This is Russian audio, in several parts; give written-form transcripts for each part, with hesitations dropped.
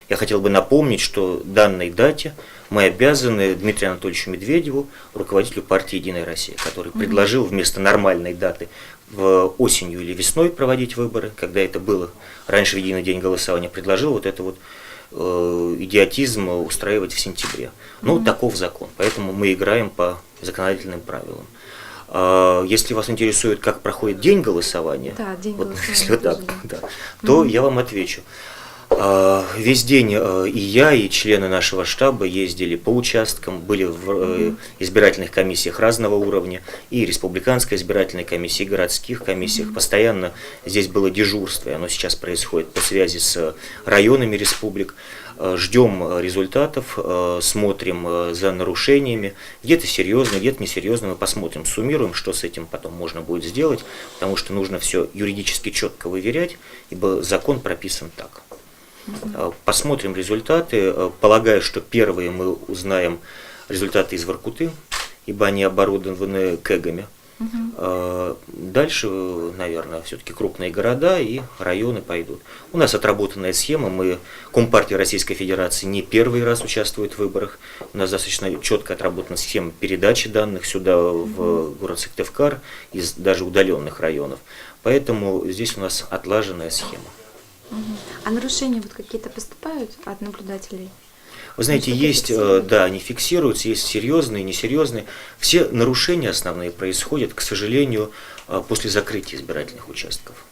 Я хотел бы напомнить, что данной дате мы обязаны Дмитрию Анатольевичу Медведеву, руководителю партии «Единая Россия», который предложил вместо нормальной даты осенью или весной проводить выборы, когда это было раньше в единый день голосования, предложил вот это вот идиотизм устраивать в сентябре. Ну, таков закон, поэтому мы играем по законодательным правилам. Если вас интересует, как проходит день голосования, Да, день вот, голосования если так, тоже, да. да, то я вам отвечу. Весь день и я, и члены нашего штаба ездили по участкам, были в избирательных комиссиях разного уровня, и республиканской избирательной комиссии, и городских комиссиях. Постоянно здесь было дежурство, и оно сейчас происходит по связи с районами республик. Ждем результатов, смотрим за нарушениями, где-то серьезно, где-то несерьезно, мы посмотрим, суммируем, что с этим потом можно будет сделать, потому что нужно все юридически четко выверять, ибо закон прописан так. Посмотрим результаты. Полагаю, что первые мы узнаем результаты из Воркуты, ибо они оборудованы кэгами. Дальше, наверное, все-таки крупные города и районы пойдут. У нас отработанная схема. Компартия Российской Федерации не первый раз участвует в выборах. У нас достаточно четко отработана схема передачи данных сюда, в город Сыктывкар, из даже удаленных районов. Поэтому здесь у нас отлаженная схема. А нарушения вот какие-то поступают от наблюдателей? Вы знаете, есть, да, они фиксируются, есть серьезные, несерьезные. Все нарушения основные происходят, к сожалению, после закрытия избирательных участков.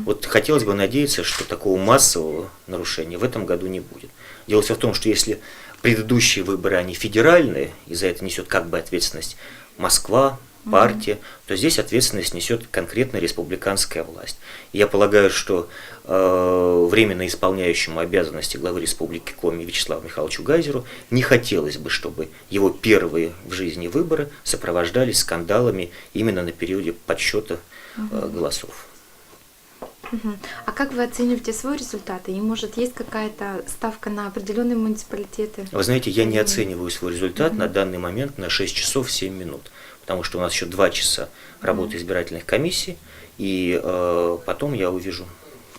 Вот хотелось бы надеяться, что такого массового нарушения в этом году не будет. Дело все в том, что если предыдущие выборы, они федеральные, и за это несет как бы ответственность Москва, партия, то здесь ответственность несет конкретно республиканская власть. И я полагаю, что временно исполняющему обязанности главы республики Коми Вячеславу Михайловичу Гайзеру не хотелось бы, чтобы его первые в жизни выборы сопровождались скандалами именно на периоде подсчета голосов. А как вы оцениваете свой результат? И может есть какая-то ставка на определенные муниципалитеты? Вы знаете, я не оцениваю свой результат на данный момент на 6 часов 7 минут. Потому что у нас еще 2 часа работы избирательных комиссий, и потом я увижу,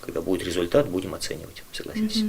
когда будет результат, будем оценивать, согласитесь.